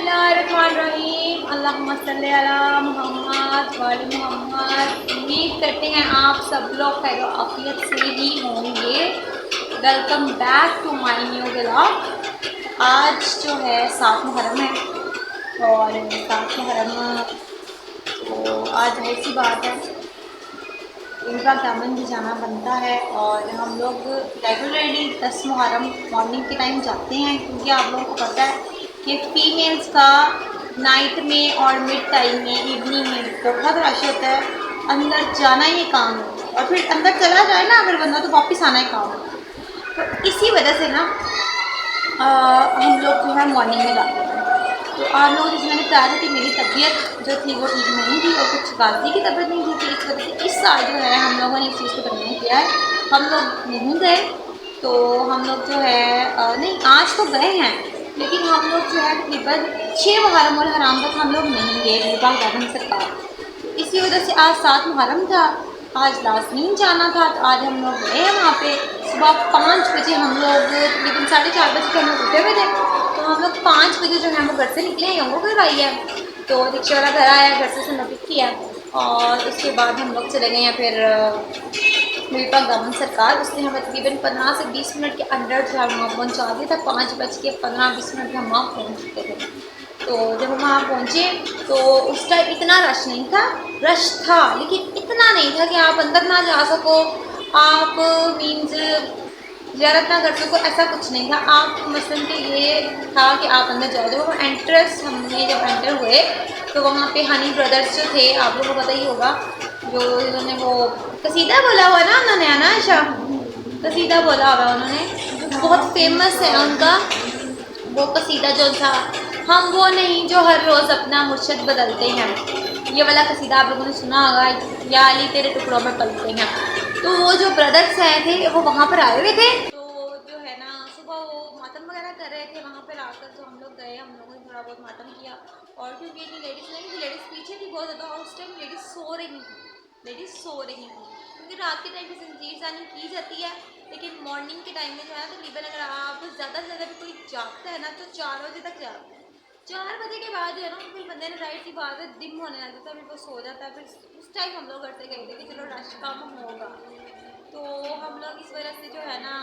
बिस्मिल्लाहिर्रहमानिर्रहीम अल्लाहुम्मा सल्ली अला मुहम्मद व आले मुहम्मद। उम्मीद करते हैं आप सब लोग खैर आफियत से ही होंगे। Welcome back to my new vlog. आज जो है 7 मुहर्रम है और 7 मुहर्रम तो आज जाहिर सी बात है इनका दामन भी जाना बनता है और हम लोग रेगुलरली 10 मुहर्रम मॉर्निंग के टाइम जाते हैं, क्योंकि आप लोगों को पता है कि फ़ीमेल्स का नाइट में और मिड टाइम में इवनिंग में बहुत रश होता है। अंदर जाना ही काम है और फिर अंदर चला जाए ना अगर बंदा तो वापस आना ही काम है। तो इसी वजह से ना हम लोग जो है मॉर्निंग में जाते हैं। तो आप लोगों ने मैंने बताया था कि मेरी तबीयत जो थी वो ठीक नहीं थी और कुछ गाजी की तबीयत नहीं थी, इस वजह से इस साल जो है हम लोगों ने इस चीज़ को करने किया है। हम लोग नहीं गए, तो हम लोग जो है नहीं आज तो गए हैं, लेकिन हम लोग जो है तकरीबन 6 मुहर्रम और हराम तक हम लोग नहीं गए बेबाक सरकार। तो इसी वजह से आज 7 मुहर्रम था, आज लाजमीन जाना था, तो आज हम लोग गए हैं वहाँ पे। सुबह 5 बजे हम लोग तकरीबन 4:30 बजे के हम लोग उठे हुए थे, तो हम लोग 5 बजे जो है वो घर से निकले हैं। यंगो घर आई है तो रिक्शे वाला घर आया, घर से उसने पिक किया और उसके बाद हम लोग चले गए हैं फिर मिलपा गवर्नमेंट सरकार। उसने हमें तकरीबन 15 से 20 मिनट के अंदर जो है वहाँ पहुँचा दिया था। 5:15-20 मिनट में हम वहाँ पहुँच चुके थे। तो जब हम वहाँ पहुँचे तो उस टाइम इतना रश नहीं था, रश था लेकिन इतना नहीं था कि आप अंदर ना जा सको, आप मीन्स ज़ियारत ना कर सको, ऐसा कुछ नहीं था। आप मसलन के ये था कि आप अंदर जाओ। जब हम एंट्रेंस हमने जब एंटर हुए तो वहाँ पे हनी ब्रदर्स जो थे, आप लोगों को पता ही होगा, जो इन्होंने वो कसीदा बोला हुआ ना उन्होंने, आशा कसीदा बोला हुआ उन्होंने, बहुत फेमस है उनका वो कसीदा जो था, हम वो नहीं जो हर रोज़ अपना मुर्शद बदलते हैं। ये वाला कसीदा आप लोगों ने सुना होगा, या अली तेरे टुकड़ों में पलते हैं। तो वो जो ब्रदर्स आए थे वो वहाँ पर आए हुए थे, तो जो है ना सुबह वो मातम वगैरह कर रहे थे वहाँ पर आकर। तो हम लोग गए, हम लोगों ने थोड़ा बहुत मातम किया और क्योंकि इतनी लेडीज़ नहीं थी, लेडीज़ पीछे थी बहुत ज़्यादा और उस टाइम लेडीज़ सो रही थी, क्योंकि रात के टाइम में ज़ंजीर जानी की जाती है, लेकिन मॉर्निंग के टाइम में जो है तकरीबन अगर आप ज़्यादा से ज़्यादा भी कोई जागता है ना तो 4 बजे तक जागता है। 4 बजे के बाद जो है ना फिर बंदे ने राइट सी बात है डिम होने लग जाता है, फिर वो सो जाता है। फिर उस टाइम हम लोग घर से गए थे कि चलो रश कम होगा, तो हम लोग इस वजह से जो है ना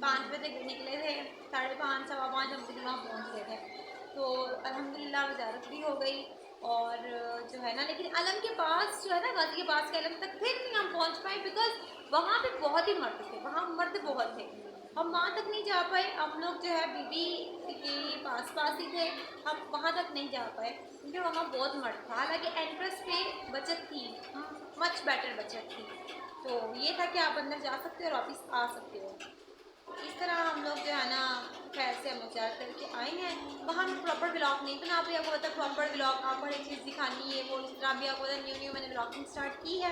5 बजे निकले थे, 5:30 सवा 5 हम तक वहाँ पहुँच गए थे। तो अल्हम्दुलिल्लाह वजारत भी हो गई और जो है ना, लेकिन अलम के पास जो है ना गाजी के पास के अलम तक फिर नहीं हम पहुँच पाए, बिकॉज वहाँ पे बहुत ही मर्द थे, वहाँ मर्द बहुत थे, हम वहाँ तक नहीं जा पाए। हम लोग जो है बीबी के पास ही थे, हम वहाँ तक नहीं जा पाए क्योंकि वहाँ बहुत मर्द था। हालांकि एंट्रेंस पे बचत थी, मच बेटर बचत थी, तो ये था कि आप अंदर जा सकते हो और वापस आ सकते हो। इस तरह हम लोग जो है ना खैर से हम लोग जा करके आए हैं। वहाँ हम प्रॉपर ब्लॉग नहीं बना पाए, आपको पता प्रॉपर ब्लॉग आपको एक चीज़ दिखानी है, वो इस तरह भी आपको पता न्यू मैंने ब्लॉगिंग स्टार्ट की है,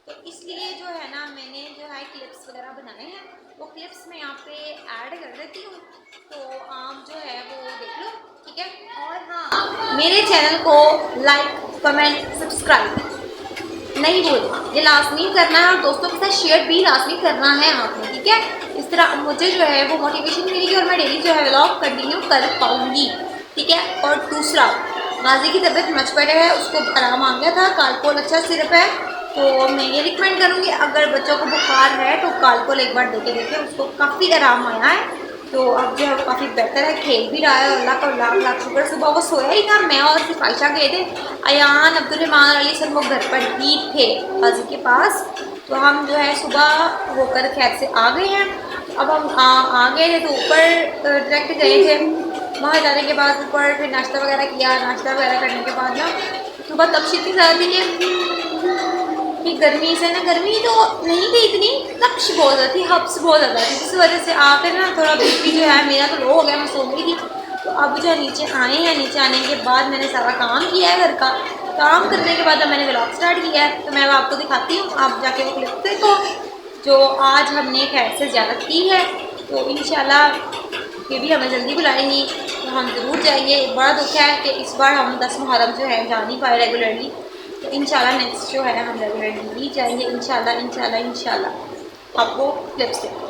तो इसलिए जो है ना मैंने जो है क्लिप्स वगैरह बनाए हैं, वो क्लिप्स मैं यहाँ पे ऐड कर देती हूँ, तो आप जो है वो देख लो, ठीक है। और हाँ, मेरे चैनल को लाइक कमेंट सब्सक्राइब नहीं भूलना, ये लाजमी करना है और दोस्तों के साथ शेयर भी लाजमी करना है आपने, ठीक है। इस तरह मुझे जो है वो मोटिवेशन मिलेगी और मैं डेली जो है व्लॉग कंटिन्यू कर पाऊँगी, ठीक है। और दूसरा, गाजी की तबीयत मच बेटर है, उसको आराम आ गया था, कालपोल अच्छा सिरप है, तो मैं ये रिकमेंड करूँगी अगर बच्चों को बुखार है तो कालपोल एक बार देके देखें, उसको काफ़ी आराम आया है। तो अब जो है वो काफ़ी बेहतर है, खेल भी रहा है, अल्लाह का लाख लाख शुक्र। सुबह वो सोया ही था, मैं और सिर्फ आयशा गए थे, अयान अब्दुलरहमान अली सब लोग घर पर ही थे गाजी के पास। तो हम जो है सुबह होकर खैर से आ गए हैं। अब हम आ गए थे तो ऊपर डायरेक्ट गए थे, वहाँ जाने के बाद ऊपर फिर नाश्ता वगैरह किया। नाश्ता वगैरह करने के बाद ना सुबह तपश इतनी ज़्यादा थी कि गर्मी से ना, गर्मी तो नहीं थी इतनी, तपश बहुत ज़्यादा थी, हब्स बहुत ज़्यादा थी, जिस वजह से आकर ना थोड़ा बीपी जो है मेरा तो लो हो गया, मैं सो गई थी। तो अब जो है नीचे आए हैं, नीचे आने के बाद मैंने सारा काम किया है, घर का काम करने के बाद अब मैंने व्लॉग स्टार्ट किया है, तो मैं आपको दिखाती हूँ, आप जाके वो क्लिप देखो जो आज हमने खैर से ज़ियारत की है। तो इंशाल्लाह ये भी हमें जल्दी बुलाएंगी तो हम ज़रूर जाएंगे। बड़ा दुख है कि इस बार हम 10 मुहर्रम जो है जा नहीं पाए रेगुलरली, तो इंशाल्लाह नेक्स्ट जो है हम रेगुलरली ही जाएंगे इंशाल्लाह। आपको क्लिप्स देखो।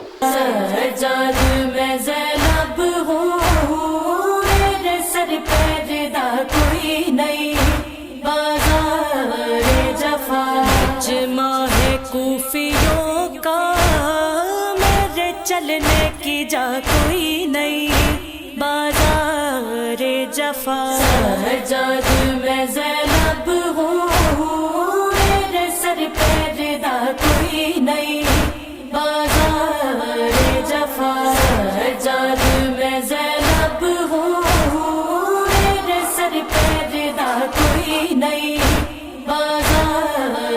मैं ज़ैनब हूँ, मेरे सर पे चलने की जा कोई नहीं बाजार जफा सजाद मैं ज़ैनब हूँ मेरे सर पे रिदा कोई नहीं बाजार जफा सजाद मैं ज़ैनब हूँ मेरे सर पे रिदा कोई नहीं बाजार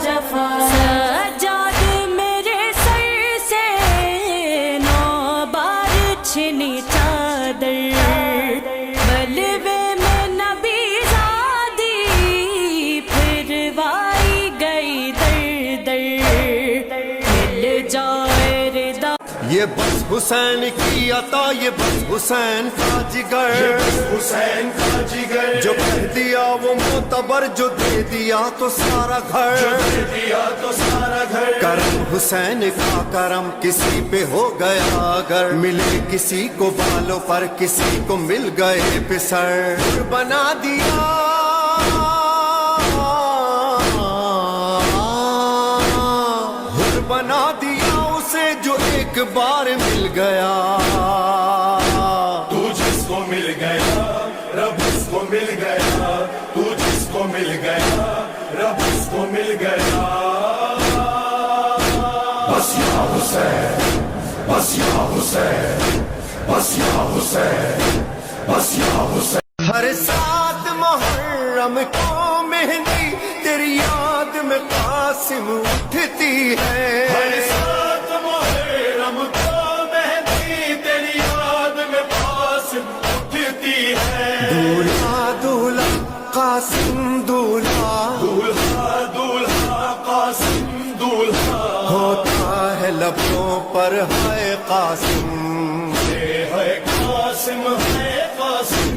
जफा सजाद मेरे सर से 9 बार छिनी चादर बलवे में नबी ज़ादी फिर वाई गई दर दर मिल जाए रिदा ये बस हुसैन की अता, ये बस हुसैन का जिगर, हुसैन का जिगर, जो कह दिया वो मोतबर, जो दे दिया तो सारा घर, दे दिया तो सारा घर। करम हुसैन का करम किसी पे हो गया अगर, मिले किसी को बालों पर किसी को मिल गए पिसर, बना दिया हुर बना दिया उसे जो एक बार मिल गया। तू जिसको मिल गया रब इसको मिल गया, तू जिसको मिल गया रब इसको मिल गया। बस या हुसैन, बस या हुसैन, बस या हुसैन, बस या हुसैन। हर सात मुहर्रम को मेहंदी तेरी याद में कासिम उठती है, हर सात मुहर्रम को मेहंदी तेरी याद में पास उठती है। दूल्हा दूल्हा कासिम दूल्हा, दूल्हा दूल्हा कासिम दूल्हा, होता है लबों पर हाय कासिम। है कासिम है कासिम,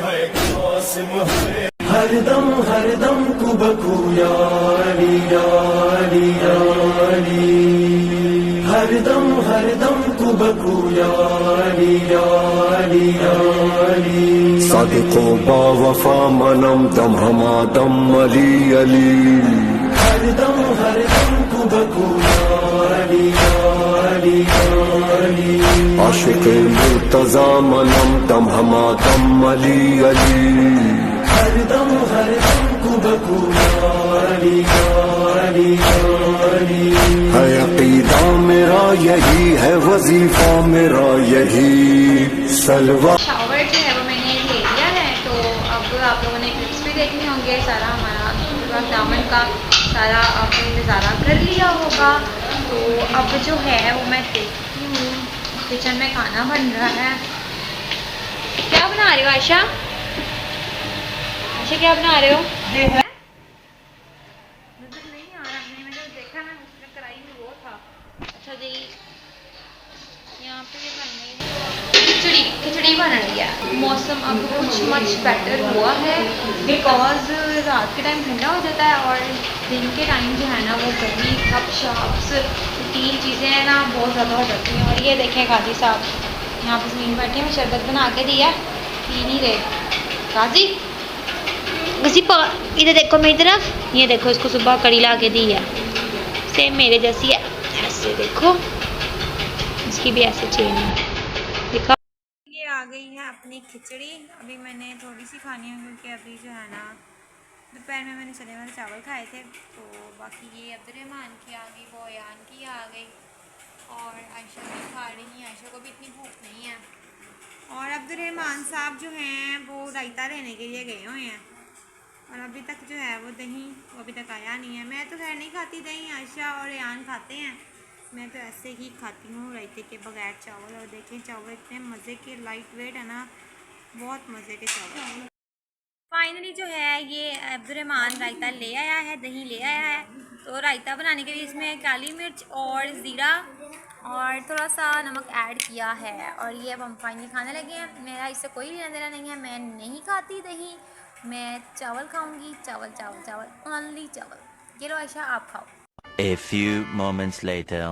है कासिम है। हरदम कुबकू या अली या अली या अली, हरदम कुबकू या अली या अली या अली। सदको बावफा मनम दम हमादम अली अली, हरदम कुबकू या अली या अली या अली। आशिक मुर्तजा मनम दम हमादम अली अली, हरदम कुबकू या अली या अली या अली। है अकीदा मेरा यही है वजीफा मेरा यही सलवा। शावर जो है वो मैंने ले लिया है, तो अब आप लोगों ने क्लिप्स भी देखने होंगे, सारा हमारा दामन का सारा आपने नज़ारा कर लिया होगा। तो अब जो है वो मैं देखती हूँ किचन में खाना बन रहा है। क्या बना रहे हो आयशा? आयशा क्या बना रहे हो? नजर नहीं आ रहा, मैंने जो देखा ना उसमें कढ़ाई में वो था। अच्छा जी, यहाँ पे भी बन रही है खिचड़ी बन रही है। मौसम अब कुछ मच बेटर हुआ है बिकॉज रात के टाइम ठंडा हो जाता है और दिन के टाइम जो है ना वो गर्मी कप शाप्स 3 चीज़ें हैं ना बहुत ज़्यादा हो जाती हैं। और ये देखें गाजी साहब यहाँ पर ज़मीन बैठे हैं, शरबत बना के दिया, पी नहीं रहे। गाजी इधर देखो मेरी तरफ, ये देखो इसको सुबह कड़ी ला के दी है, सेम मेरे जैसी है। ऐसे देखो इसकी भी ऐसे चेन है, देखा। ये आ गई है अपनी खिचड़ी। अभी मैंने थोड़ी सी खानी है क्योंकि अभी जो है ना दोपहर में मैंने चने वाले चावल खाए थे। तो बाकी ये अब्दुर्रहमान की आ गई, वो अयान की आ गई और आयशा भी खा रही नहीं, आयशा को भी इतनी भूख नहीं है। और अब्दुर्रहमान साहब जो हैं वो रायता लेने के लिए गए हुए हैं और अभी तक जो है वो दही वो अभी तक आया नहीं है। मैं तो खैर नहीं खाती दही, आयशा और अयान खाते हैं, मैं तो ऐसे ही खाती हूँ रायते के बगैर चावल। और देखें चावल इतने मज़े के लाइट वेट है ना, बहुत मज़े के चावल। फाइनली जो है ये अब्दुर्रहमान रायता ले आया है, दही ले आया है। तो रायता बनाने के लिए इसमें काली मिर्च और ज़ीरा और थोड़ा सा नमक ऐड किया है और ये अब हम फाइनली खाने लगे हैं। मेरा इससे कोई लेना देना नहीं है, मैं नहीं खाती दही, मैं चावल खाऊंगी, चावल चावल चावल ओनली चावल। ये लो आयशा आप खाओ। A few moments later.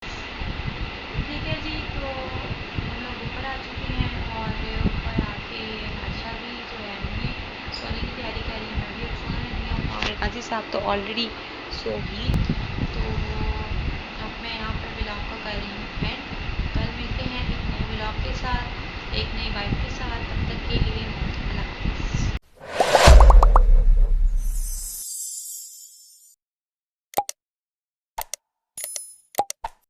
ठीक है जी, तो हम लोग ऊपर आ चुके हैं और ऊपर आके आयशा भी जो है अभी सोने की तैयारी कर रही है, मैं भी अब सोने लगी हूँ और काजी साहब तो ऑलरेडी सो ही